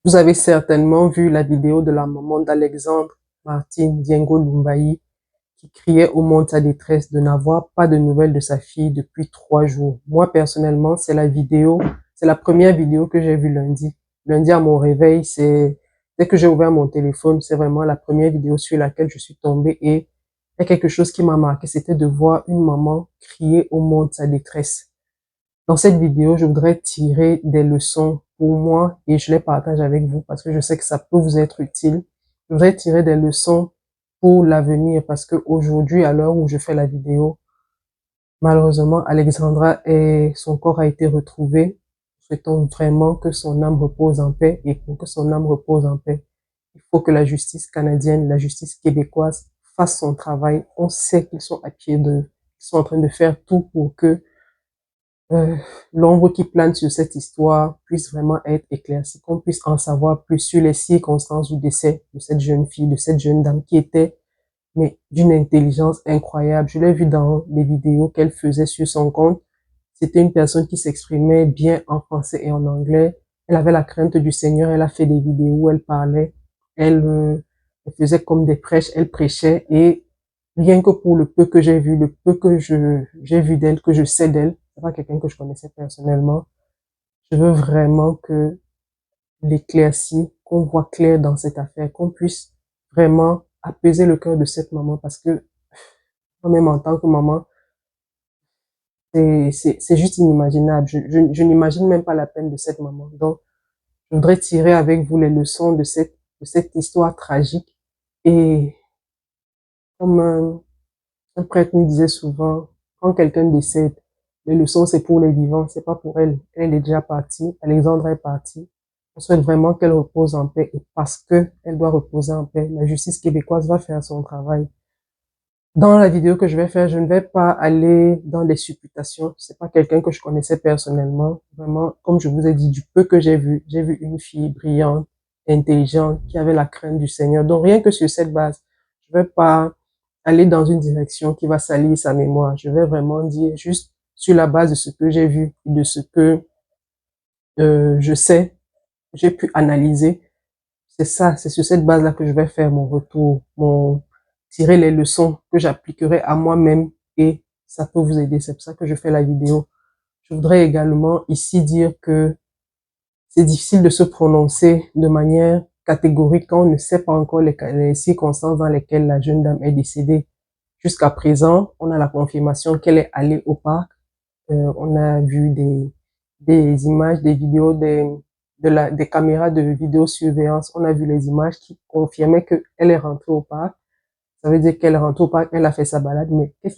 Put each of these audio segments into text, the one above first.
Vous avez certainement vu la vidéo de la maman d'Alexandre Martine Diengo Lumbayi qui criait au monde sa détresse de n'avoir pas de nouvelles de sa fille depuis 3 jours. Moi, personnellement, c'est la première vidéo que j'ai vue lundi. Lundi à mon réveil, dès que j'ai ouvert mon téléphone, c'est vraiment la première vidéo sur laquelle je suis tombée et il y a quelque chose qui m'a marqué, c'était de voir une maman crier au monde sa détresse. Dans cette vidéo, je voudrais tirer des leçons pour moi et je les partage avec vous parce que je sais que ça peut vous être utile. Je voudrais tirer des leçons pour l'avenir parce que aujourd'hui, à l'heure où je fais la vidéo, malheureusement, son corps a été retrouvé. Souhaitons vraiment que son âme repose en paix et pour que son âme repose en paix, il faut que la justice canadienne, la justice québécoise fasse son travail. On sait qu'ils sont à pied d'œuvre, ils sont en train de faire tout pour que euh, l'ombre qui plane sur cette histoire puisse vraiment être éclaircie, qu'on puisse en savoir plus sur les circonstances du décès de cette jeune fille, de cette jeune dame qui était, mais d'une intelligence incroyable. Je l'ai vu dans les vidéos qu'elle faisait sur son compte. C'était une personne qui s'exprimait bien en français et en anglais. Elle avait la crainte du Seigneur. Elle a fait des vidéos où elle parlait. Elle faisait comme des prêches. Elle prêchait et rien que pour le peu que j'ai vu, le peu que j'ai vu d'elle, que je sais d'elle, c'est pas quelqu'un que je connaissais personnellement. Je veux vraiment que l'éclaircie, qu'on voit clair dans cette affaire, qu'on puisse vraiment apaiser le cœur de cette maman parce que moi-même en tant que maman, c'est juste inimaginable. Je n'imagine même pas la peine de cette maman. Donc, je voudrais tirer avec vous les leçons de cette histoire tragique. Et comme un prêtre nous disait souvent, quand quelqu'un décède, les leçons c'est pour les vivants, c'est pas pour elle. Elle est déjà partie, Alexandra est partie. On souhaite vraiment qu'elle repose en paix et parce que elle doit reposer en paix, la justice québécoise va faire son travail. Dans la vidéo que je vais faire, je ne vais pas aller dans les supputations. C'est pas quelqu'un que je connaissais personnellement. Vraiment, comme je vous ai dit, du peu que j'ai vu une fille brillante, intelligente, qui avait la crainte du Seigneur. Donc rien que sur cette base, je vais pas aller dans une direction qui va salir sa mémoire. Je vais vraiment dire juste sur la base de ce que j'ai vu et de ce que je sais, j'ai pu analyser. C'est ça, c'est sur cette base-là que je vais faire mon retour, tirer les leçons que j'appliquerai à moi-même et ça peut vous aider. C'est pour ça que je fais la vidéo. Je voudrais également ici dire que c'est difficile de se prononcer de manière catégorique quand on ne sait pas encore les circonstances dans lesquelles la jeune dame est décédée. Jusqu'à présent, on a la confirmation qu'elle est allée au parc. On a vu des images, des vidéos, des caméras de vidéosurveillance. On a vu les images qui confirmaient qu'elle est rentrée au parc. Ça veut dire qu'elle est rentrée au parc, elle a fait sa balade, mais qu'est-ce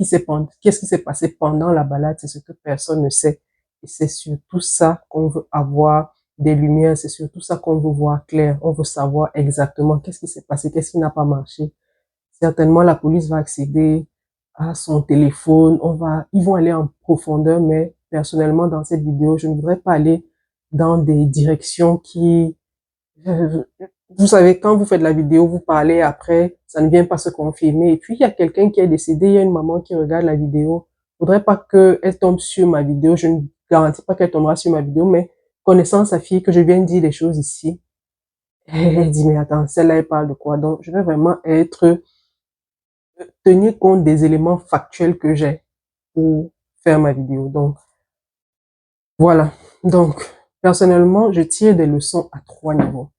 qui s'est passé pendant la balade? C'est ce que personne ne sait. Et c'est surtout ça qu'on veut avoir des lumières, c'est surtout ça qu'on veut voir clair. On veut savoir exactement qu'est-ce qui s'est passé, qu'est-ce qui n'a pas marché. Certainement, la police va accéder à son téléphone. Ils vont aller en profondeur, mais personnellement, dans cette vidéo, je ne voudrais pas aller dans des directions euh, vous savez, quand vous faites la vidéo, vous parlez après, ça ne vient pas se confirmer. Et puis, il y a quelqu'un qui est décédé, il y a une maman qui regarde la vidéo. Je voudrais pas qu'elle tombe sur ma vidéo. Je ne garantis pas qu'elle tombera sur ma vidéo, mais connaissant sa fille, que je viens de dire des choses ici, elle dit, mais attends, celle-là, elle parle de quoi? Donc, je vais vraiment tenir compte des éléments factuels que j'ai pour faire ma vidéo. Donc, voilà. Donc, personnellement, je tire des leçons à 3 niveaux.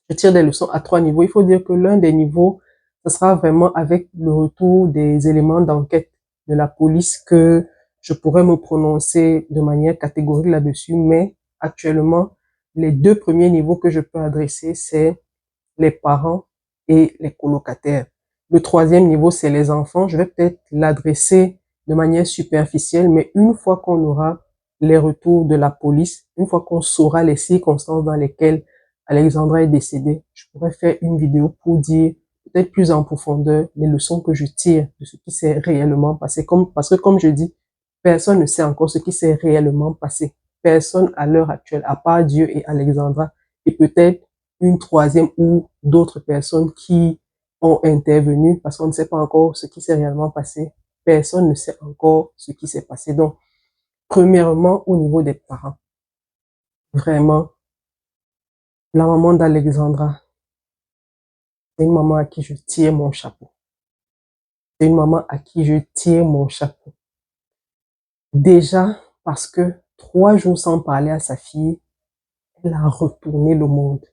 Je tire des leçons à 3 niveaux. Il faut dire que l'un des niveaux, ce sera vraiment avec le retour des éléments d'enquête de la police que je pourrais me prononcer de manière catégorique là-dessus. Mais actuellement, les 2 premiers niveaux que je peux adresser, c'est les parents et les colocataires. Le 3e niveau, c'est les enfants. Je vais peut-être l'adresser de manière superficielle, mais une fois qu'on aura les retours de la police, une fois qu'on saura les circonstances dans lesquelles Alexandra est décédée, je pourrais faire une vidéo pour dire peut-être plus en profondeur les leçons que je tire de ce qui s'est réellement passé. Parce que comme je dis, personne ne sait encore ce qui s'est réellement passé. Personne à l'heure actuelle, à part Dieu et Alexandra, et peut-être une troisième ou d'autres personnes qui ont intervenu parce qu'on ne sait pas encore ce qui s'est réellement passé. Personne ne sait encore ce qui s'est passé. Donc, premièrement, au niveau des parents, vraiment, La maman d'Alexandra, c'est une maman à qui je tire mon chapeau. C'est une maman à qui je tire mon chapeau. Déjà parce que 3 jours sans parler à sa fille, elle a retourné le monde.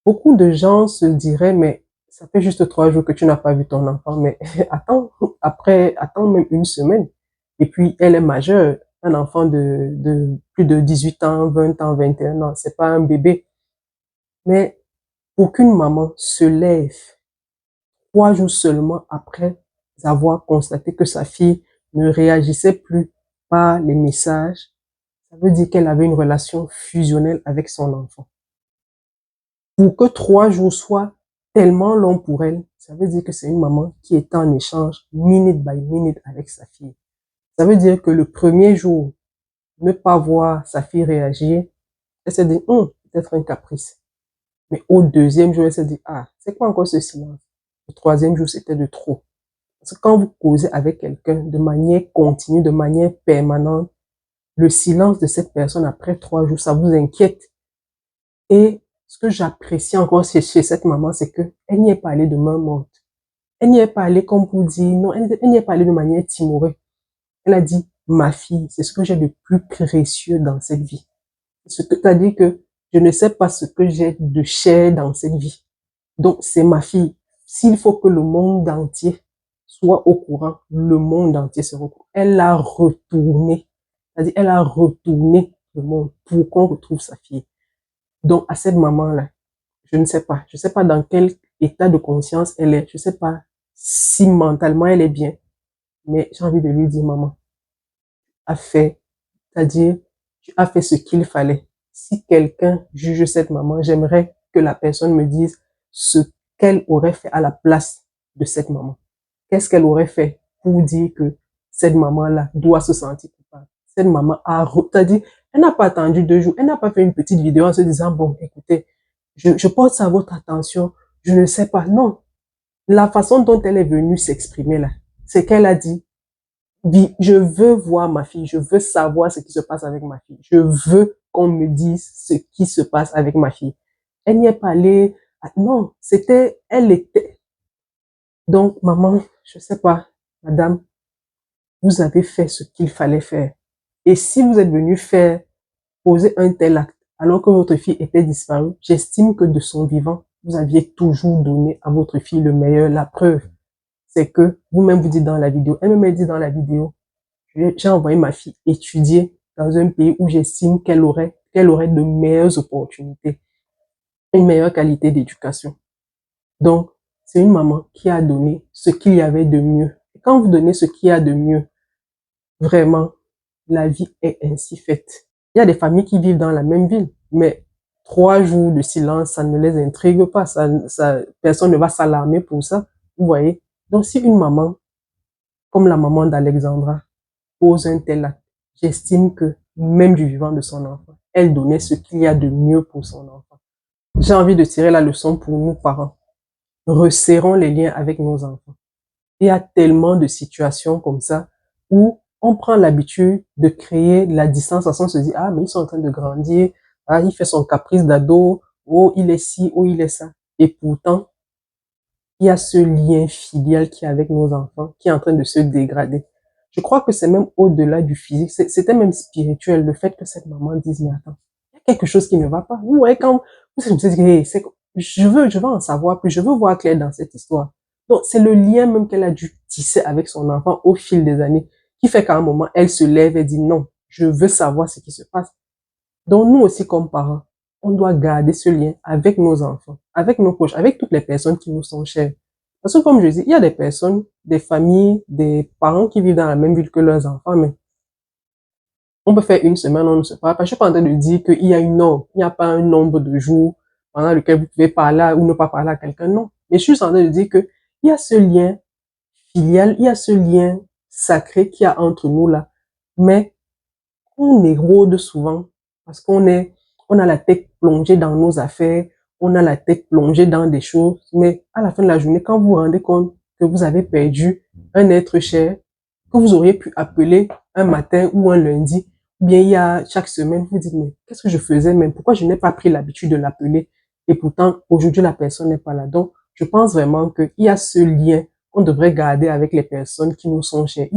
Beaucoup de gens se diraient, mais ça fait juste 3 jours que tu n'as pas vu ton enfant, mais attends même une semaine. Et puis, elle est majeure. Un enfant de plus de 18 ans, 20 ans, 21 ans, c'est pas un bébé. Mais aucune maman se lève 3 jours seulement après avoir constaté que sa fille ne réagissait plus par les messages. Ça veut dire qu'elle avait une relation fusionnelle avec son enfant. Pour que 3 jours soient tellement longs pour elle, ça veut dire que c'est une maman qui est en échange minute by minute avec sa fille. Ça veut dire que le premier jour, ne pas voir sa fille réagir, elle s'est dit, peut-être un caprice. Mais au deuxième jour, elle s'est dit, ah, c'est quoi encore ce silence? Le troisième jour, c'était de trop. Parce que quand vous causez avec quelqu'un de manière continue, de manière permanente, le silence de cette personne après 3 jours, ça vous inquiète. Et ce que j'apprécie encore chez cette maman, c'est que elle n'y est pas allée de main morte. Elle n'y est pas allée comme pour dire, non, elle n'y est pas allée de manière timorée. Elle a dit, ma fille, c'est ce que j'ai de plus précieux dans cette vie. C'est-à-dire que je ne sais pas ce que j'ai de cher dans cette vie. Donc, c'est ma fille. S'il faut que le monde entier soit au courant, le monde entier sera au courant. Elle a retourné. C'est-à-dire, elle a retourné le monde pour qu'on retrouve sa fille. Donc, à cette maman-là, je ne sais pas. Je ne sais pas dans quel état de conscience elle est. Je ne sais pas si mentalement elle est bien. Mais j'ai envie de lui dire, maman, a fait, c'est-à-dire, tu as fait ce qu'il fallait. Si quelqu'un juge cette maman, j'aimerais que la personne me dise ce qu'elle aurait fait à la place de cette maman. Qu'est-ce qu'elle aurait fait pour dire que cette maman-là doit se sentir coupable? Cette maman a, c'est-à-dire, elle n'a pas attendu 2 jours, elle n'a pas fait une petite vidéo en se disant, bon, écoutez, je porte ça à votre attention, je ne sais pas. Non, la façon dont elle est venue s'exprimer là, c'est qu'elle a dit, je veux voir ma fille, je veux savoir ce qui se passe avec ma fille, je veux qu'on me dise ce qui se passe avec ma fille. Elle n'y est pas allée, non, elle était. Donc, maman, je sais pas, madame, vous avez fait ce qu'il fallait faire. Et si vous êtes venu poser un tel acte, alors que votre fille était disparue, j'estime que de son vivant, vous aviez toujours donné à votre fille le meilleur. La preuve, c'est que vous-même vous dites dans la vidéo, elle me dit dans la vidéo, j'ai envoyé ma fille étudier dans un pays où j'estime qu'elle aurait de meilleures opportunités, une meilleure qualité d'éducation. Donc, c'est une maman qui a donné ce qu'il y avait de mieux. Et quand vous donnez ce qu'il y a de mieux, vraiment, la vie est ainsi faite. Il y a des familles qui vivent dans la même ville, mais 3 jours de silence, ça ne les intrigue pas. Personne ne va s'alarmer pour ça. Vous voyez? Donc, si une maman, comme la maman d'Alexandra, pose un tel acte, j'estime que même du vivant de son enfant, elle donnait ce qu'il y a de mieux pour son enfant. J'ai envie de tirer la leçon pour nous parents. Resserrons les liens avec nos enfants. Il y a tellement de situations comme ça où on prend l'habitude de créer de la distanciation, on se dit, ah, mais ils sont en train de grandir, ah, il fait son caprice d'ado, oh, il est ci, oh, il est ça. Et pourtant, il y a ce lien filial qui est avec nos enfants, qui est en train de se dégrader. Je crois que c'est même au-delà du physique, c'était même spirituel, le fait que cette maman dise, mais attends, il y a quelque chose qui ne va pas. Vous voyez, quand vous me dites, hey, je veux en savoir plus, je veux voir clair dans cette histoire. Donc, c'est le lien même qu'elle a dû tisser avec son enfant au fil des années, qui fait qu'à un moment, elle se lève et dit, non, je veux savoir ce qui se passe. Donc, nous aussi, comme parents, on doit garder ce lien avec nos enfants, avec nos proches, avec toutes les personnes qui nous sont chères. Parce que comme je dis, il y a des personnes, des familles, des parents qui vivent dans la même ville que leurs enfants, mais on peut faire une semaine, on ne se parle pas. Je suis pas en train de dire qu'il y a une norme, il n'y a pas un nombre de jours pendant lequel vous pouvez parler ou ne pas parler à quelqu'un, non. Mais je suis en train de dire que il y a ce lien filial, il y a ce lien sacré qu'il y a entre nous là, mais on érode souvent parce on a la tête plongée dans nos affaires, on a la tête plongée dans des choses, mais à la fin de la journée, quand vous vous rendez compte que vous avez perdu un être cher, que vous auriez pu appeler un matin ou un lundi, Bien, il y a chaque semaine, vous dites, mais qu'est-ce que je faisais même? Pourquoi je n'ai pas pris l'habitude de l'appeler? Et pourtant, aujourd'hui, la personne n'est pas là. Donc, je pense vraiment qu'il y a ce lien qu'on devrait garder avec les personnes qui nous sont chères.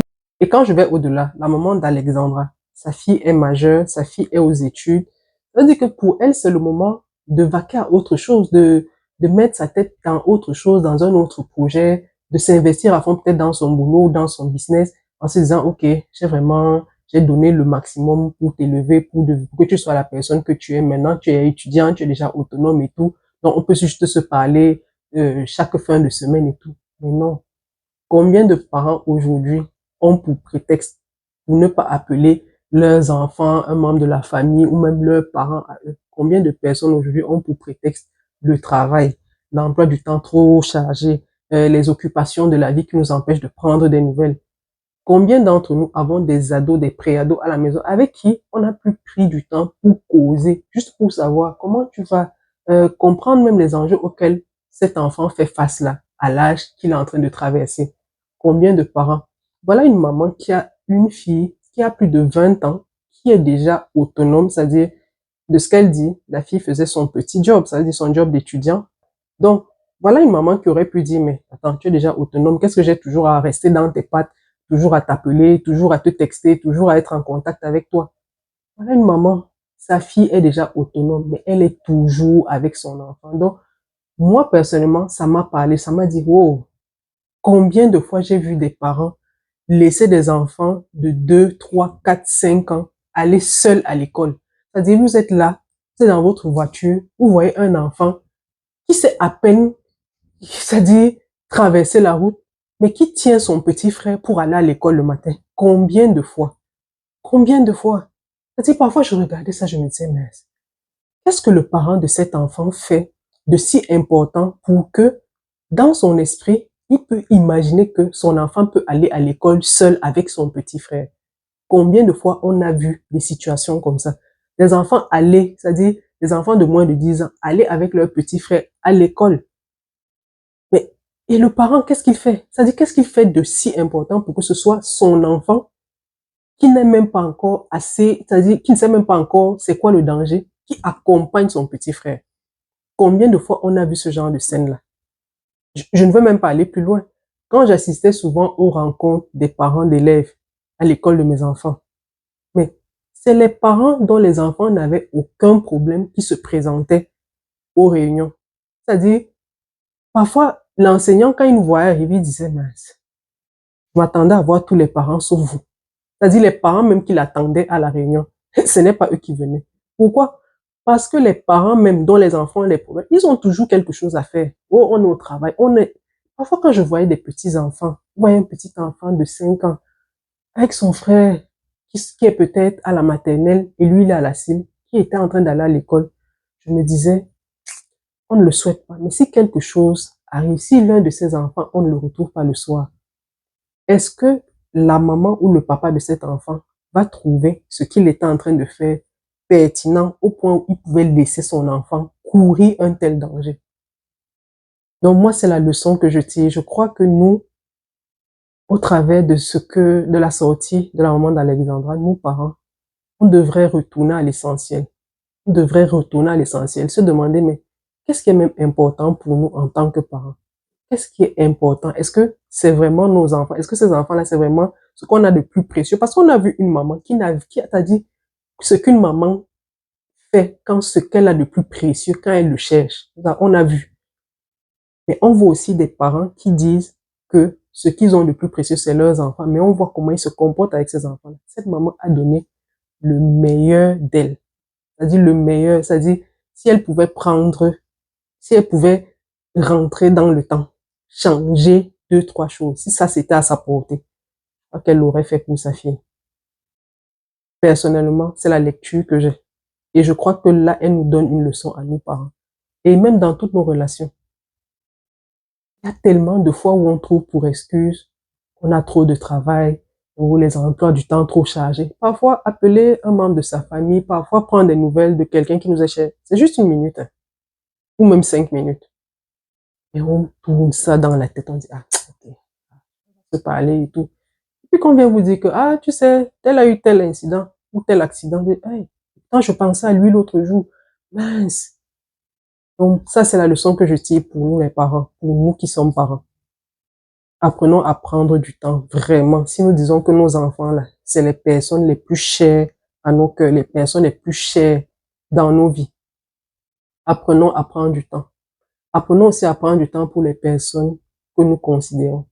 Et quand je vais au-delà, la maman d'Alexandra, sa fille est majeure, sa fille est aux études. Ça veut dire que pour elle, c'est le moment de vaquer à autre chose, de mettre sa tête dans autre chose, dans un autre projet, de s'investir à fond peut-être dans son boulot, dans son business, en se disant, OK, j'ai donné le maximum pour t'élever, pour que tu sois la personne que tu es maintenant. Tu es étudiant, tu es déjà autonome et tout. Donc, on peut juste se parler chaque fin de semaine et tout. Mais non. Combien de parents aujourd'hui ont pour prétexte pour ne pas appeler leurs enfants un membre de la famille ou même leurs parents à eux? Combien de personnes aujourd'hui ont pour prétexte le travail, l'emploi du temps trop chargé, les occupations de la vie qui nous empêchent de prendre des nouvelles? Combien d'entre nous avons des ados, des pré-ados à la maison avec qui on n'a plus pris du temps pour causer, juste pour savoir comment tu vas comprendre même les enjeux auxquels cet enfant fait face là, à l'âge qu'il est en train de traverser. Combien de parents? Voilà une maman qui a une fille qui a plus de 20 ans, qui est déjà autonome, c'est-à-dire de ce qu'elle dit, la fille faisait son petit job, c'est-à-dire son job d'étudiant. Donc, voilà une maman qui aurait pu dire, mais attends, tu es déjà autonome, qu'est-ce que j'ai toujours à rester dans tes pattes, toujours à t'appeler, toujours à te texter, toujours à être en contact avec toi. Voilà une maman, sa fille est déjà autonome, mais elle est toujours avec son enfant. Donc, moi, personnellement, ça m'a parlé, ça m'a dit, wow, combien de fois j'ai vu des parents laisser des enfants de 2, 3, 4, 5 ans aller seuls à l'école. C'est-à-dire, vous êtes là, vous êtes dans votre voiture, vous voyez un enfant qui sait à peine, c'est-à-dire traverser la route, mais qui tient son petit frère pour aller à l'école le matin. Combien de fois? Combien de fois? C'est-à-dire, parfois, je regardais ça, je me disais, mais qu'est-ce que le parent de cet enfant fait de si important pour que, dans son esprit, il peut imaginer que son enfant peut aller à l'école seul avec son petit frère? Combien de fois on a vu des situations comme ça? Des enfants aller, c'est-à-dire des enfants de moins de 10 ans, aller avec leur petit frère à l'école. Mais, et le parent, qu'est-ce qu'il fait? C'est-à-dire, qu'est-ce qu'il fait de si important pour que ce soit son enfant qui n'est même pas encore assez, c'est-à-dire, qui ne sait même pas encore c'est quoi le danger, qui accompagne son petit frère? Combien de fois on a vu ce genre de scène-là? Je ne veux même pas aller plus loin. Quand j'assistais souvent aux rencontres des parents d'élèves à l'école de mes enfants, mais c'est les parents dont les enfants n'avaient aucun problème qui se présentaient aux réunions. C'est-à-dire, parfois, l'enseignant, quand il nous voyait arriver, il disait, mince, je m'attendais à voir tous les parents sauf vous. C'est-à-dire, les parents même qui l'attendaient à la réunion, ce n'est pas eux qui venaient. Pourquoi? Parce que les parents même dont les enfants ont les problèmes, ils ont toujours quelque chose à faire. Oh, on est au travail, on est... Parfois, quand je voyais des petits enfants, je voyais un petit enfant de 5 ans avec son frère qui est peut-être à la maternelle et lui, il est à la cime, qui était en train d'aller à l'école, je me disais, on ne le souhaite pas. Mais si quelque chose arrive, si l'un de ces enfants, on ne le retrouve pas le soir, est-ce que la maman ou le papa de cet enfant va trouver ce qu'il était en train de faire pertinent au point où il pouvait laisser son enfant courir un tel danger? Donc moi, c'est la leçon que je tire. Je crois que nous, au travers de la sortie de la maman d'Alexandra, nous parents, on devrait retourner à l'essentiel. On devrait retourner à l'essentiel, se demander, mais qu'est-ce qui est même important pour nous en tant que parents? Qu'est-ce qui est important? Est-ce que c'est vraiment nos enfants? Est-ce que ces enfants-là, c'est vraiment ce qu'on a de plus précieux? Parce qu'on a vu une maman qui t'a dit ce qu'une maman fait quand ce qu'elle a de plus précieux, quand elle le cherche. On a vu. Mais on voit aussi des parents qui disent que ce qu'ils ont de plus précieux, c'est leurs enfants. Mais on voit comment ils se comportent avec ces enfants-là. Cette maman a donné le meilleur d'elle. C'est-à-dire le meilleur. C'est-à-dire, si elle pouvait prendre, si elle pouvait rentrer dans le temps, changer deux, trois choses, si ça c'était à sa portée, qu'elle l'aurait fait pour sa fille. Personnellement, c'est la lecture que j'ai. Et je crois que là, elle nous donne une leçon à nous parents. Et même dans toutes nos relations. Il y a tellement de fois où on trouve pour excuse qu'on a trop de travail, ou les emplois du temps trop chargés. Parfois, appeler un membre de sa famille, parfois prendre des nouvelles de quelqu'un qui nous est cher. C'est juste une minute, hein, ou même 5 minutes. Et on tourne ça dans la tête, on dit, ah, ok, on peut parler et tout. Et puis qu'on vient vous dire que, ah, tu sais, tel a eu tel incident. ou tel accident. Hey, quand je pensais à lui l'autre jour, mince. Donc, ça, c'est la leçon que je tire pour nous, les parents, pour nous qui sommes parents. Apprenons à prendre du temps, vraiment. Si nous disons que nos enfants, là, c'est les personnes les plus chères à nos cœurs, les personnes les plus chères dans nos vies, apprenons à prendre du temps. Apprenons aussi à prendre du temps pour les personnes que nous considérons.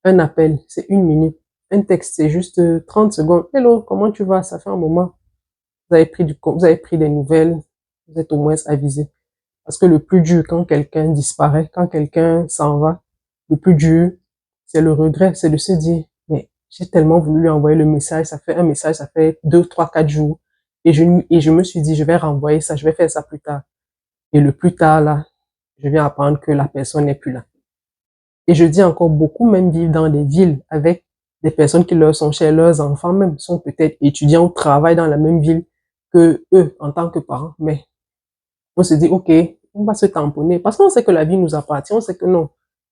Un appel, c'est 1 minute. Un texte, c'est juste 30 secondes. Hello, comment tu vas? Ça fait un moment. Vous avez pris des nouvelles. Vous êtes au moins avisé. Parce que le plus dur, quand quelqu'un disparaît, quand quelqu'un s'en va, le plus dur, c'est le regret, c'est de se dire, mais j'ai tellement voulu lui envoyer le message, ça fait un message, ça fait 2, 3, 4 jours, et je me suis dit, je vais renvoyer ça, je vais faire ça plus tard. Et le plus tard, là, je viens apprendre que la personne n'est plus là. Et je dis encore, beaucoup même vivent dans des villes avec des personnes qui leur sont chères, leurs enfants même sont peut-être étudiants ou travaillent dans la même ville que eux en tant que parents, mais on se dit, OK, on va se tamponner. Parce qu'on sait que la vie nous appartient, on sait que non,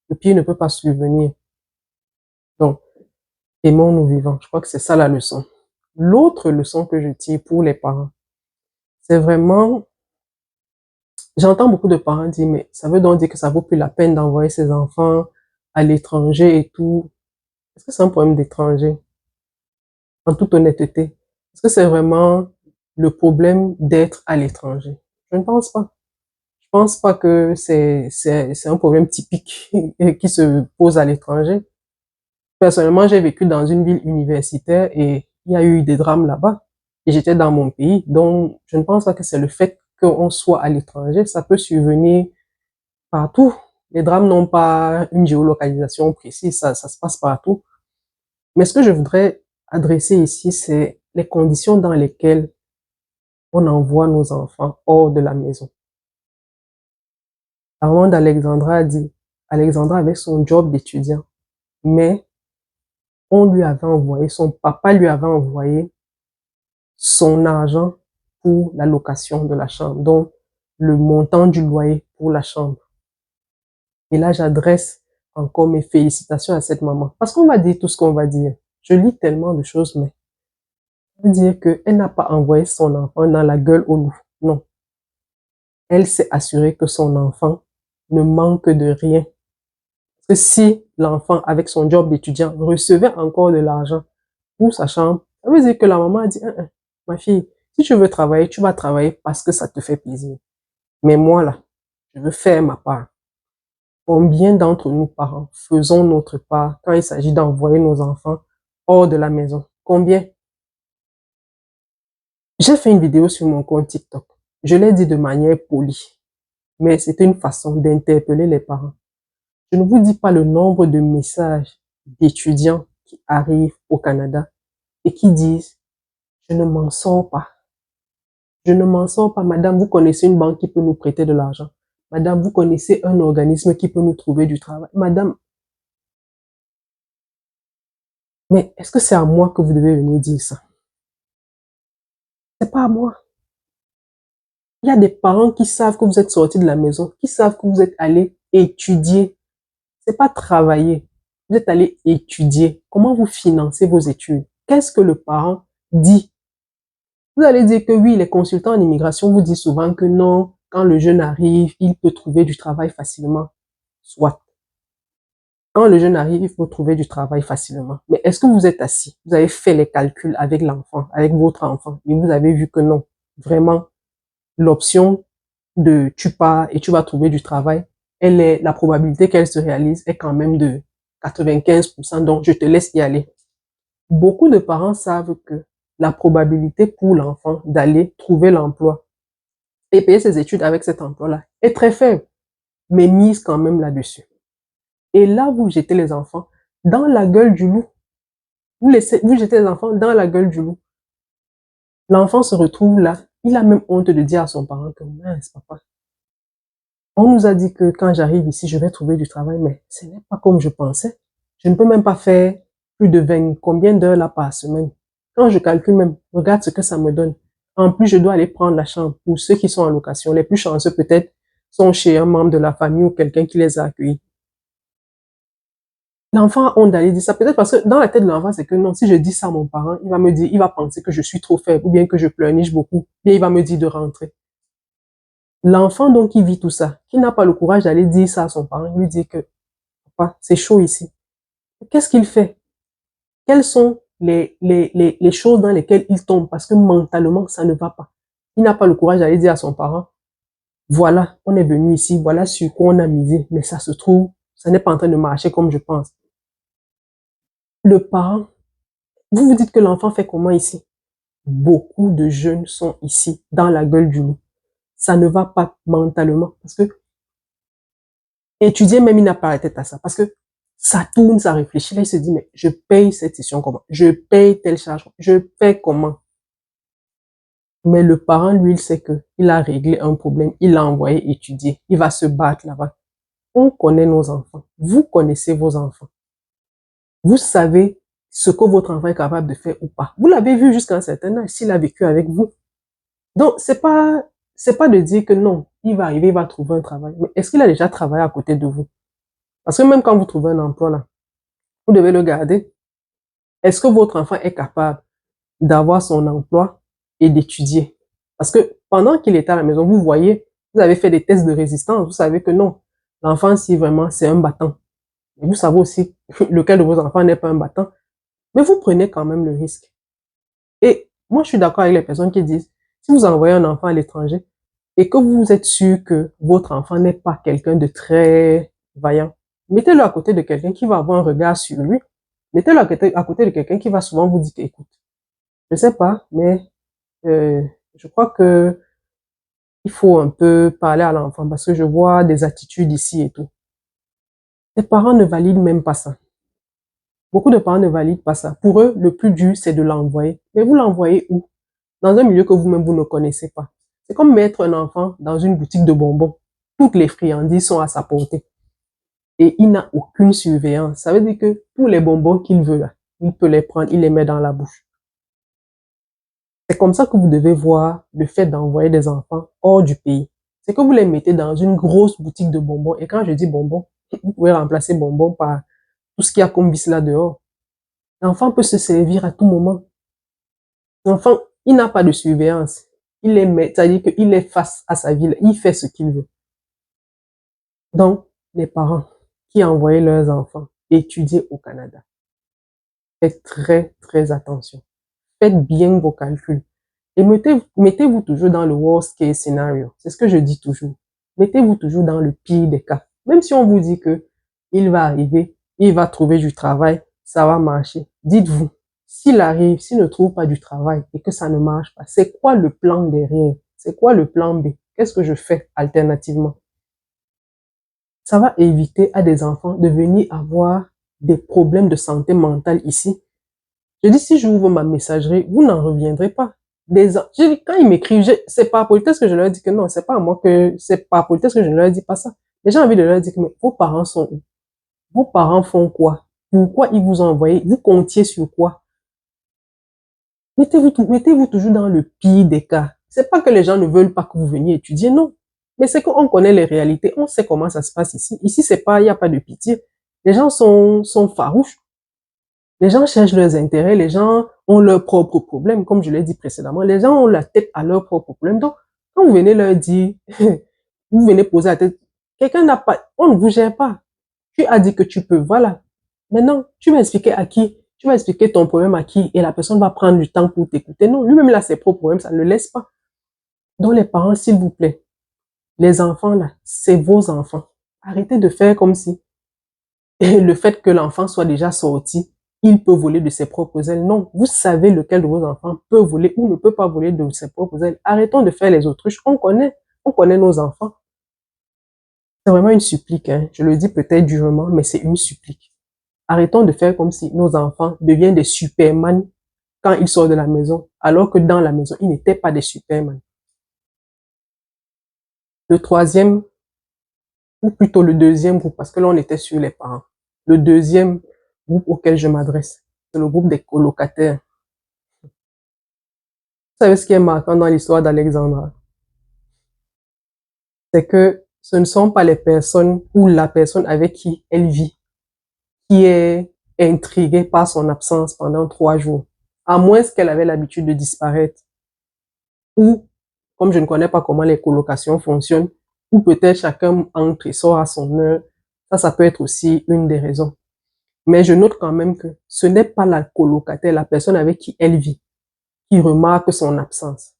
le pire ne peut pas survenir. Donc, aimons-nous vivants. Je crois que c'est ça la leçon. L'autre leçon que je tire pour les parents, c'est vraiment, j'entends beaucoup de parents dire, mais ça veut donc dire que ça vaut plus la peine d'envoyer ses enfants à l'étranger et tout. Est-ce que c'est un problème d'étranger? En toute honnêteté. Est-ce que c'est vraiment le problème d'être à l'étranger? Je ne pense pas. Je pense pas que c'est un problème typique qui se pose à l'étranger. Personnellement, j'ai vécu dans une ville universitaire et il y a eu des drames là-bas. Et j'étais dans mon pays. Donc, je ne pense pas que c'est le fait qu'on soit à l'étranger. Ça peut survenir partout. Les drames n'ont pas une géolocalisation précise. Ça se passe partout. Mais ce que je voudrais adresser ici, c'est les conditions dans lesquelles on envoie nos enfants hors de la maison. La maman d'Alexandra a dit, Alexandra avait son job d'étudiant, mais on lui avait envoyé, son papa lui avait envoyé son argent pour la location de la chambre, donc le montant du loyer pour la chambre. Et là, j'adresse encore mes félicitations à cette maman. Parce qu'on va dire tout ce qu'on va dire. Je lis tellement de choses, mais on va dire qu'elle n'a pas envoyé son enfant dans la gueule au loup. Non. Elle s'est assurée que son enfant ne manque de rien. Parce que si l'enfant, avec son job d'étudiant, recevait encore de l'argent pour sa chambre, ça veut dire que la maman a dit, ma fille, si tu veux travailler, tu vas travailler parce que ça te fait plaisir. Mais moi, là, je veux faire ma part. Combien d'entre nous, parents, faisons notre part quand il s'agit d'envoyer nos enfants hors de la maison? Combien? J'ai fait une vidéo sur mon compte TikTok. Je l'ai dit de manière polie, mais c'était une façon d'interpeller les parents. Je ne vous dis pas le nombre de messages d'étudiants qui arrivent au Canada et qui disent, je ne m'en sors pas. Je ne m'en sors pas. Madame, vous connaissez une banque qui peut nous prêter de l'argent. Madame, vous connaissez un organisme qui peut nous trouver du travail. Madame, mais est-ce que c'est à moi que vous devez venir dire ça? C'est pas à moi. Il y a des parents qui savent que vous êtes sortis de la maison, qui savent que vous êtes allés étudier. C'est pas travailler. Vous êtes allé étudier. Comment vous financez vos études? Qu'est-ce que le parent dit? Vous allez dire que oui, les consultants en immigration vous disent souvent que non, quand le jeune arrive, il peut trouver du travail facilement. Soit. Quand le jeune arrive, il faut trouver du travail facilement. Mais est-ce que vous êtes assis? Vous avez fait les calculs avec l'enfant, avec votre enfant, et vous avez vu que non. Vraiment, l'option de tu pars et tu vas trouver du travail, la probabilité qu'elle se réalise est quand même de 95%, donc je te laisse y aller. Beaucoup de parents savent que la probabilité pour l'enfant d'aller trouver l'emploi et payer ses études avec cet emploi-là est très faible, mais mise quand même là-dessus. Et là, vous jetez les enfants dans la gueule du loup. Vous jetez les enfants dans la gueule du loup. L'enfant se retrouve là, il a même honte de dire à son parent que mince papa, on nous a dit que quand j'arrive ici, je vais trouver du travail, mais ce n'est pas comme je pensais. Je ne peux même pas faire plus de 20, combien d'heures là par semaine. Quand je calcule même, regarde ce que ça me donne. En plus, je dois aller prendre la chambre pour ceux qui sont en location. Les plus chanceux peut-être sont chez un membre de la famille ou quelqu'un qui les a accueillis. L'enfant a honte d'aller dire ça. Peut-être parce que dans la tête de l'enfant, c'est que non, si je dis ça à mon parent, il va me dire, il va penser que je suis trop faible ou bien que je pleurniche beaucoup. Ou bien il va me dire de rentrer. L'enfant, donc, qui vit tout ça, qui n'a pas le courage d'aller dire ça à son parent, il lui dit que, papa, c'est chaud ici. Qu'est-ce qu'il fait? Quelles sont les choses dans lesquelles il tombe? Parce que mentalement, ça ne va pas. Il n'a pas le courage d'aller dire à son parent, voilà, on est venu ici, voilà sur quoi on a misé, mais ça se trouve, ça n'est pas en train de marcher comme je pense. Le parent, vous vous dites que l'enfant fait comment ici? Beaucoup de jeunes sont ici, dans la gueule du loup. Ça ne va pas mentalement. Parce que étudier même, il n'a pas la tête à ça. Parce que ça tourne, ça réfléchit. Là, il se dit, mais je paye cette session comment? Je paye telle charge. Je paye comment? Mais le parent, lui, il sait que il a réglé un problème. Il l'a envoyé étudier. Il va se battre là-bas. On connaît nos enfants. Vous connaissez vos enfants. Vous savez ce que votre enfant est capable de faire ou pas. Vous l'avez vu jusqu'à un certain âge s'il a vécu avec vous. Donc, c'est pas de dire que non, il va arriver, il va trouver un travail. Mais est-ce qu'il a déjà travaillé à côté de vous? Parce que même quand vous trouvez un emploi là, vous devez le garder. Est-ce que votre enfant est capable d'avoir son emploi et d'étudier? Parce que pendant qu'il était à la maison, vous voyez, vous avez fait des tests de résistance, vous savez que non, l'enfant, si vraiment c'est un battant, et vous savez aussi lequel de vos enfants n'est pas un battant, mais vous prenez quand même le risque. Et moi, je suis d'accord avec les personnes qui disent, si vous envoyez un enfant à l'étranger et que vous êtes sûr que votre enfant n'est pas quelqu'un de très vaillant, mettez-le à côté de quelqu'un qui va avoir un regard sur lui. Mettez-le à côté de quelqu'un qui va souvent vous dire, écoute, je sais pas, mais je crois que il faut un peu parler à l'enfant parce que je vois des attitudes ici et tout. Les parents ne valident même pas ça. Beaucoup de parents ne valident pas ça. Pour eux, le plus dur, c'est de l'envoyer. Mais vous l'envoyez où? Dans un milieu que vous-même, vous ne connaissez pas. C'est comme mettre un enfant dans une boutique de bonbons. Toutes les friandises sont à sa portée. Et il n'a aucune surveillance. Ça veut dire que tous les bonbons qu'il veut, là, il peut les prendre, il les met dans la bouche. C'est comme ça que vous devez voir le fait d'envoyer des enfants hors du pays. C'est que vous les mettez dans une grosse boutique de bonbons. Et quand je dis bonbons, vous pouvez remplacer bonbons par tout ce qu'il y a comme vice là dehors. L'enfant peut se servir à tout moment. L'enfant, il n'a pas de surveillance. Il est maître, c'est-à-dire qu'il est face à sa vie, il fait ce qu'il veut. Donc, les parents qui envoyaient leurs enfants étudier au Canada, faites très, très attention. Faites bien vos calculs. Et mettez-vous toujours dans le worst case scenario. C'est ce que je dis toujours. Mettez-vous toujours dans le pire des cas. Même si on vous dit que il va arriver, il va trouver du travail, ça va marcher. Dites-vous, s'il arrive, s'il ne trouve pas du travail et que ça ne marche pas, c'est quoi le plan derrière? C'est quoi le plan B? Qu'est-ce que je fais alternativement? Ça va éviter à des enfants de venir avoir des problèmes de santé mentale ici. Je dis, si j'ouvre ma messagerie, vous n'en reviendrez pas. Quand ils m'écrivent, c'est pas politesse que je leur dis que non, c'est pas à moi que, c'est pas politesse que je ne leur dis pas ça. Mais j'ai envie de leur dire que mais vos parents sont où? Vos parents font quoi? Pourquoi ils vous ont envoyé? Vous comptiez sur quoi? Mettez-vous toujours dans le pire des cas. C'est pas que les gens ne veulent pas que vous veniez étudier, non. Mais c'est qu'on connaît les réalités, on sait comment ça se passe ici. Ici, c'est pas, il n'y a pas de pitié. Les gens sont farouches. Les gens cherchent leurs intérêts, les gens ont leurs propres problèmes, comme je l'ai dit précédemment. Les gens ont la tête à leurs propres problèmes. Donc, quand vous venez leur dire, vous venez poser la tête, quelqu'un n'a pas, on ne vous gère pas. Tu as dit que tu peux, voilà. Maintenant, tu vas expliquer à qui? Tu vas expliquer ton problème à qui? Et la personne va prendre du temps pour t'écouter. Non, lui-même, il a ses propres problèmes, ça ne le laisse pas. Donc, les parents, s'il vous plaît, les enfants, là, c'est vos enfants. Arrêtez de faire comme si le fait que l'enfant soit déjà sorti, il peut voler de ses propres ailes. Non, vous savez lequel de vos enfants peut voler ou ne peut pas voler de ses propres ailes. Arrêtons de faire les autruches. On connaît nos enfants. C'est vraiment une supplique, hein. Je le dis peut-être durement, mais c'est une supplique. Arrêtons de faire comme si nos enfants deviennent des superman quand ils sortent de la maison, alors que dans la maison, ils n'étaient pas des superman. Le troisième, ou plutôt le deuxième groupe, parce que là, on était sur les parents. Le deuxième groupe auquel je m'adresse, c'est le groupe des colocataires. Vous savez ce qui est marquant dans l'histoire d'Alexandra? C'est que ce ne sont pas les personnes ou la personne avec qui elle vit qui est intrigué par son absence pendant 3 jours, à moins qu'elle avait l'habitude de disparaître, ou, comme je ne connais pas comment les colocations fonctionnent, ou peut-être chacun entre et sort à son heure, ça peut être aussi une des raisons. Mais je note quand même que ce n'est pas la colocataire, la personne avec qui elle vit, qui remarque son absence.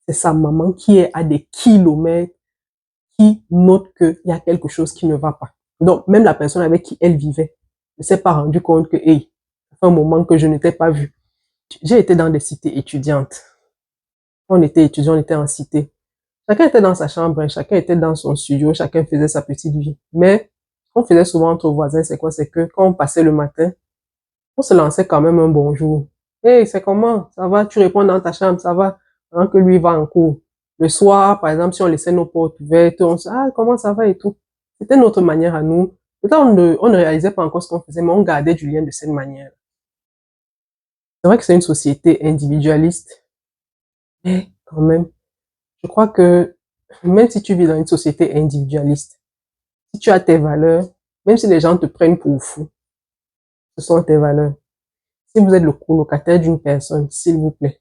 C'est sa maman qui est à des kilomètres, qui note qu'il y a quelque chose qui ne va pas. Donc, même la personne avec qui elle vivait ne s'est pas rendu compte que, hey, ça fait un moment que je ne t'ai pas vu. J'ai été dans des cités étudiantes. On était étudiants, on était en cité. Chacun était dans sa chambre, chacun était dans son studio, chacun faisait sa petite vie. Mais, ce qu'on faisait souvent entre voisins, c'est quoi? C'est que quand on passait le matin, on se lançait quand même un bonjour. Hey, c'est comment? Ça va? Tu réponds dans ta chambre, ça va? Pendant que lui va en cours. Le soir, par exemple, si on laissait nos portes ouvertes, on se dit, ah, comment ça va et tout. C'était notre manière à nous. Peut-être on ne réalisait pas encore ce qu'on faisait, mais on gardait du lien de cette manière. C'est vrai que c'est une société individualiste, mais quand même, je crois que même si tu vis dans une société individualiste, si tu as tes valeurs, même si les gens te prennent pour fou, ce sont tes valeurs. Si vous êtes le colocataire d'une personne, s'il vous plaît,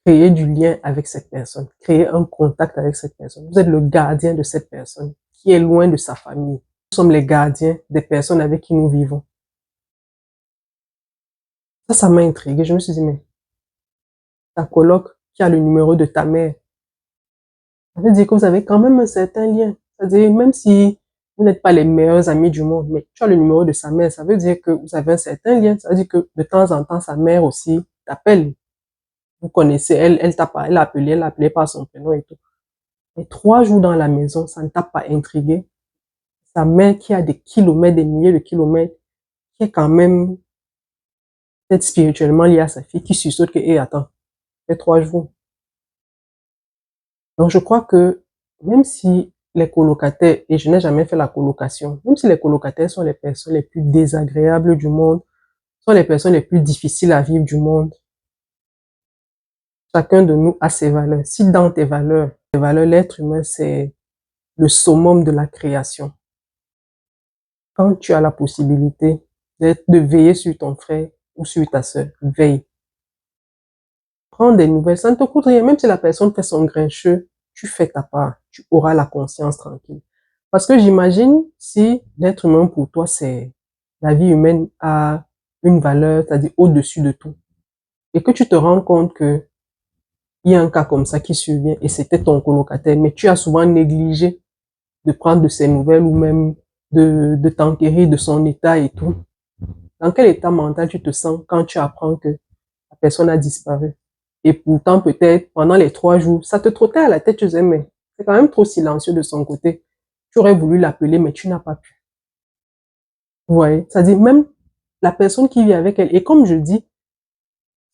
créez du lien avec cette personne, créez un contact avec cette personne. Vous êtes le gardien de cette personne qui est loin de sa famille. Nous sommes les gardiens des personnes avec qui nous vivons. Ça m'a intrigué. Je me suis dit, mais ta coloc qui a le numéro de ta mère, ça veut dire que vous avez quand même un certain lien. C'est-à-dire, même si vous n'êtes pas les meilleurs amis du monde, mais tu as le numéro de sa mère, ça veut dire que vous avez un certain lien. Ça veut dire que de temps en temps, sa mère aussi t'appelle. Vous connaissez, elle a appelé par son prénom et tout. Mais 3 jours dans la maison, ça ne t'a pas intrigué. Sa mère qui a des kilomètres, des milliers de kilomètres, qui est quand même peut-être spirituellement liée à sa fille, qui sursaute que, hé, attends, fait 3 jours. Donc je crois que même si les colocataires, et je n'ai jamais fait la colocation, même si les colocataires sont les personnes les plus désagréables du monde, sont les personnes les plus difficiles à vivre du monde, chacun de nous a ses valeurs. Si dans tes valeurs, l'être humain, c'est le summum de la création. Quand tu as la possibilité de veiller sur ton frère ou sur ta sœur, veille. Prends des nouvelles, ça ne te coûte rien. Même si la personne fait son grincheux, tu fais ta part. Tu auras la conscience tranquille. Parce que j'imagine si l'être humain pour toi, c'est la vie humaine a une valeur, c'est-à-dire au-dessus de tout. Et que tu te rends compte que il y a un cas comme ça qui survient et c'était ton colocataire, mais tu as souvent négligé de prendre de ses nouvelles ou même de t'enquérir de son état et tout. Dans quel état mental tu te sens quand tu apprends que la personne a disparu? Et pourtant, peut-être, pendant les 3 jours, ça te trottait à la tête, tu disais, mais c'est quand même trop silencieux de son côté. Tu aurais voulu l'appeler, mais tu n'as pas pu. Vous voyez? C'est-à-dire, même la personne qui vit avec elle, et comme je dis,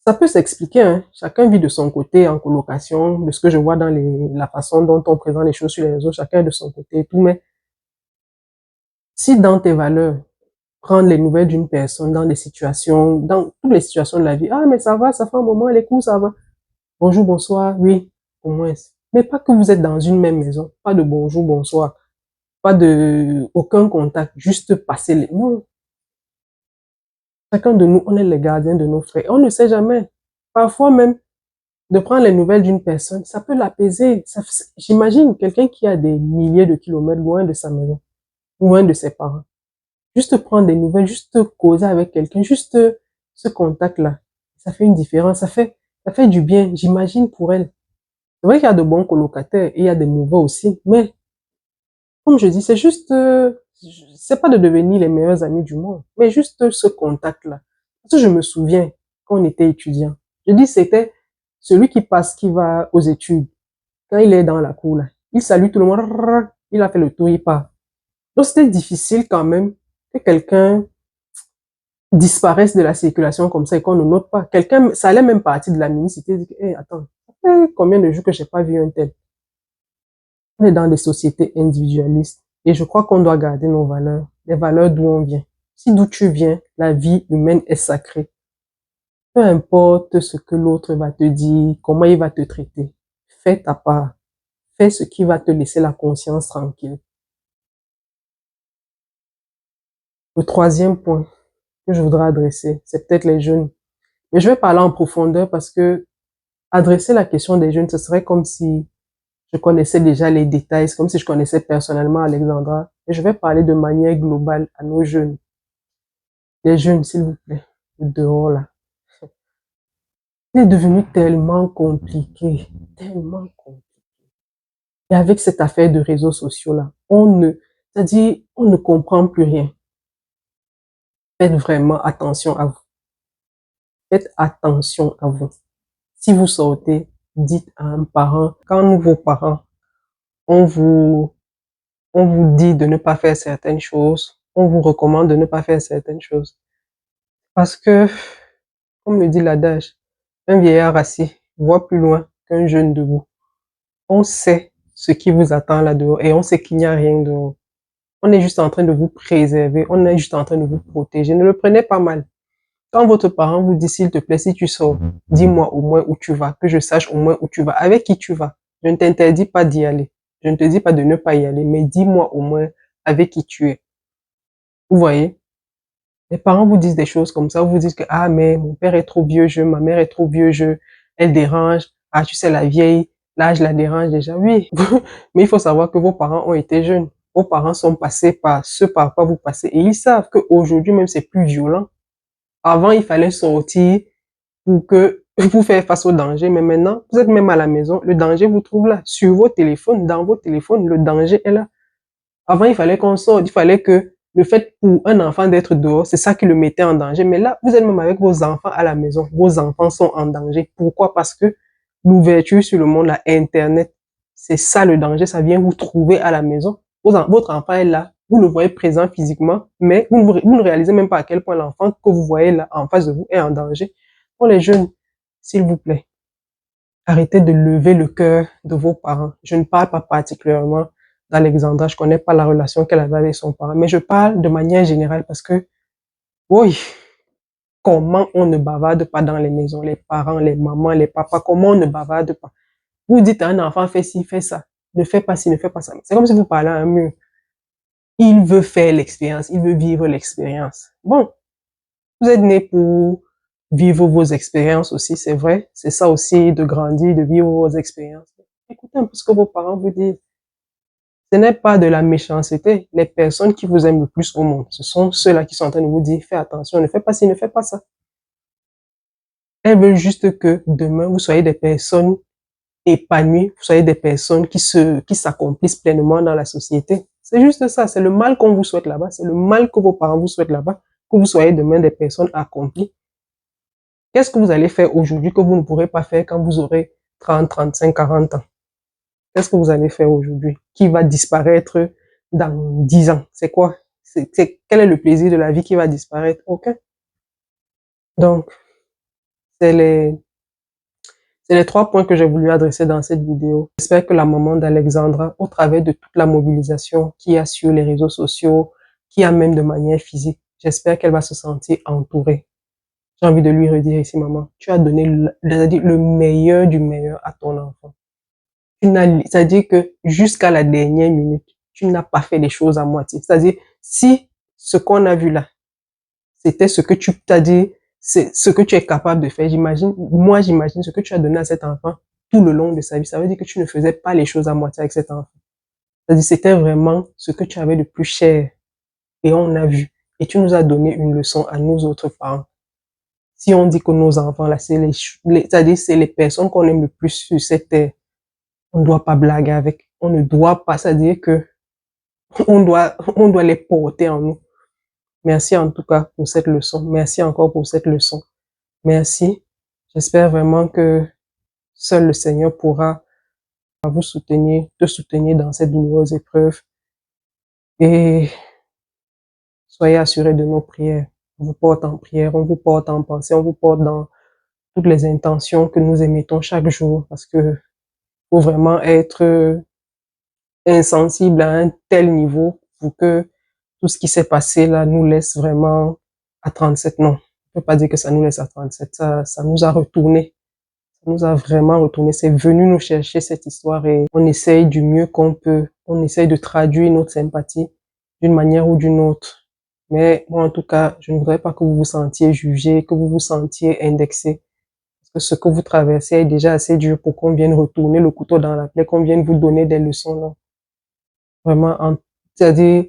ça peut s'expliquer, hein. Chacun vit de son côté en colocation, de ce que je vois dans la façon dont on présente les choses sur les réseaux, chacun est de son côté et tout, mais si dans tes valeurs, prendre les nouvelles d'une personne dans des situations, dans toutes les situations de la vie, ah, mais ça va, ça fait un moment, les coups, ça va. Bonjour, bonsoir, oui, au moins. Mais pas que vous êtes dans une même maison. Pas de bonjour, bonsoir. Pas de, aucun contact. Juste passer les, non. Chacun de nous, on est les gardiens de nos frères. On ne sait jamais. Parfois même, de prendre les nouvelles d'une personne, ça peut l'apaiser. J'imagine quelqu'un qui a des milliers de kilomètres loin de sa maison, loin de ses parents. Juste prendre des nouvelles, juste causer avec quelqu'un, juste ce contact-là. Ça fait une différence. Ça fait du bien. J'imagine pour elle. C'est vrai qu'il y a de bons colocataires et il y a des mauvais aussi, mais comme je dis, c'est juste, c'est pas de devenir les meilleurs amis du monde, mais juste ce contact-là. Parce que je me souviens quand on était étudiant, je dis c'était celui qui passe, qui va aux études, quand il est dans la cour là, il salue tout le monde, il a fait le tour, il part. Donc c'était difficile quand même que quelqu'un disparaisse de la circulation comme ça et qu'on ne note pas. Quelqu'un, ça allait même partir de la minicité, dit, hey, attends, ça fait combien de jours que j'ai pas vu un tel? On est dans des sociétés individualistes et je crois qu'on doit garder nos valeurs, les valeurs d'où on vient. Si d'où tu viens, la vie humaine est sacrée. Peu importe ce que l'autre va te dire, comment il va te traiter, fais ta part. Fais ce qui va te laisser la conscience tranquille. Le troisième point que je voudrais adresser, c'est peut-être les jeunes. Mais je vais parler en profondeur parce que adresser la question des jeunes, ce serait comme si je connaissais déjà les détails, c'est comme si je connaissais personnellement Alexandra. Et je vais parler de manière globale à nos jeunes. Les jeunes, s'il vous plaît, dehors là. C'est devenu tellement compliqué, tellement compliqué. Et avec cette affaire de réseaux sociaux là, c'est-à-dire, on ne comprend plus rien. Faites vraiment attention à vous. Faites attention à vous. Si vous sortez, dites à un parent, quand vos parents, on vous, on vous dit de ne pas faire certaines choses, on vous recommande de ne pas faire certaines choses. Parce que, comme le dit l'adage, un vieillard assis voit plus loin qu'un jeune debout. On sait ce qui vous attend là-dehors et on sait qu'il n'y a rien dehors. On est juste en train de vous préserver, on est juste en train de vous protéger. Ne le prenez pas mal. Quand votre parent vous dit, s'il te plaît, si tu sors, dis-moi au moins où tu vas, que je sache au moins où tu vas, avec qui tu vas. Je ne t'interdis pas d'y aller. Je ne te dis pas de ne pas y aller, mais dis-moi au moins avec qui tu es. Vous voyez? Les parents vous disent des choses comme ça, vous dites que, ah, mais mon père est trop vieux jeu, ma mère est trop vieux jeu, elle dérange, ah, tu sais, la vieille, l'âge la dérange déjà, oui. Mais il faut savoir que vos parents ont été jeunes. Vos parents sont passés par ce par quoi vous passez et ils savent qu'aujourd'hui même c'est plus violent. Avant, il fallait sortir pour faire face au danger, mais maintenant, vous êtes même à la maison, le danger vous trouve là, sur vos téléphones, dans vos téléphones, le danger est là. Avant, il fallait qu'on sorte, il fallait que le fait pour un enfant d'être dehors, c'est ça qui le mettait en danger. Mais là, vous êtes même avec vos enfants à la maison. Vos enfants sont en danger. Pourquoi? Parce que l'ouverture sur le monde, la Internet, c'est ça le danger. Ça vient vous trouver à la maison. Votre enfant est là. Vous le voyez présent physiquement, mais vous ne réalisez même pas à quel point l'enfant que vous voyez là en face de vous est en danger. Pour les jeunes, s'il vous plaît, arrêtez de lever le cœur de vos parents. Je ne parle pas particulièrement d'Alexandra, je connais pas la relation qu'elle avait avec son parent, mais je parle de manière générale parce que, oui, comment on ne bavarde pas dans les maisons, les parents, les mamans, les papas, comment on ne bavarde pas. Vous dites à un enfant, fais ci, fais ça, ne fais pas ci, ne fais pas ça. C'est comme si vous parlez à un mur. Il veut faire l'expérience, il veut vivre l'expérience. Bon, vous êtes né pour vivre vos expériences aussi, c'est vrai. C'est ça aussi de grandir, de vivre vos expériences. Écoutez un peu ce que vos parents vous disent. Ce n'est pas de la méchanceté. Les personnes qui vous aiment le plus au monde, ce sont ceux-là qui sont en train de vous dire, fais attention, ne fais pas ci, ne fais pas ça. Elles veulent juste que demain, vous soyez des personnes épanouies, vous soyez des personnes qui s'accomplissent pleinement dans la société. C'est juste ça. C'est le mal qu'on vous souhaite là-bas. C'est le mal que vos parents vous souhaitent là-bas. Que vous soyez demain des personnes accomplies. Qu'est-ce que vous allez faire aujourd'hui que vous ne pourrez pas faire quand vous aurez 30, 35, 40 ans? Qu'est-ce que vous allez faire aujourd'hui? Qui va disparaître dans 10 ans? C'est quoi? Quel est le plaisir de la vie qui va disparaître? Aucun. Donc, c'est les, c'est les trois points que j'ai voulu adresser dans cette vidéo. J'espère que la maman d'Alexandra, au travers de toute la mobilisation qu'il y a sur les réseaux sociaux, qu'il y a même de manière physique, j'espère qu'elle va se sentir entourée. J'ai envie de lui redire ici, maman, tu as donné le meilleur du meilleur à ton enfant. C'est-à-dire que jusqu'à la dernière minute, tu n'as pas fait les choses à moitié. C'est-à-dire, si ce qu'on a vu là, c'était ce que tu t'as dit, c'est ce que tu es capable de faire, j'imagine ce que tu as donné à cet enfant tout le long de sa vie. Ça veut dire que tu ne faisais pas les choses à moitié avec cet enfant. C'est-à-dire, c'était vraiment ce que tu avais de plus cher. Et on a vu. Et tu nous as donné une leçon à nous autres parents. Si on dit que nos enfants là, c'est-à-dire, c'est les personnes qu'on aime le plus sur cette terre, on ne doit pas blaguer avec. On ne doit pas, c'est-à-dire que on doit les porter en nous. Merci en tout cas pour cette leçon. Merci encore pour cette leçon. Merci. J'espère vraiment que seul le Seigneur pourra vous soutenir, te soutenir dans cette douloureuse épreuve. Et soyez assurés de nos prières. On vous porte en prière, on vous porte en pensée, on vous porte dans toutes les intentions que nous émettons chaque jour parce que faut vraiment être insensible à un tel niveau pour que tout ce qui s'est passé là nous laisse vraiment à 37. Non, on peut pas dire que ça nous laisse à 37. Ça nous a retourné. Ça nous a vraiment retourné. C'est venu nous chercher cette histoire et on essaye du mieux qu'on peut. On essaye de traduire notre sympathie d'une manière ou d'une autre. Mais moi, en tout cas, je ne voudrais pas que vous vous sentiez jugé, que vous vous sentiez indexé. Parce que ce que vous traversez est déjà assez dur pour qu'on vienne retourner le couteau dans la plaie, qu'on vienne vous donner des leçons, non. Vraiment, c'est-à-dire,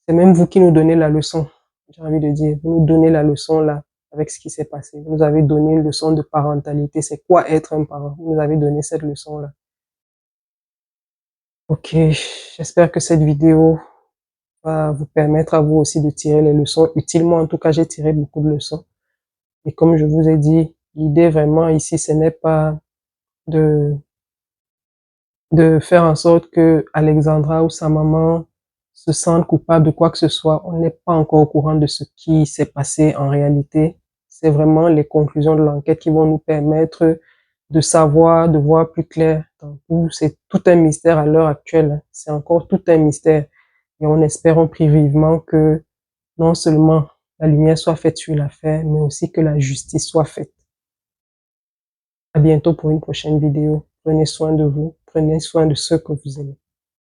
c'est même vous qui nous donnez la leçon. J'ai envie de dire, vous nous donnez la leçon là, avec ce qui s'est passé. Vous nous avez donné une leçon de parentalité. C'est quoi être un parent? Vous nous avez donné cette leçon là. Ok, j'espère que cette vidéo va vous permettre à vous aussi de tirer les leçons utilement. En tout cas, j'ai tiré beaucoup de leçons. Et comme je vous ai dit, l'idée vraiment ici, ce n'est pas de, de faire en sorte que Alexandra ou sa maman se sentent coupables de quoi que ce soit. On n'est pas encore au courant de ce qui s'est passé en réalité. C'est vraiment les conclusions de l'enquête qui vont nous permettre de savoir, de voir plus clair dans tout. C'est tout un mystère à l'heure actuelle. C'est encore tout un mystère. Et on espère, on prie vivement que non seulement la lumière soit faite sur l'affaire, mais aussi que la justice soit faite. À bientôt pour une prochaine vidéo. Prenez soin de vous, prenez soin de ceux que vous aimez.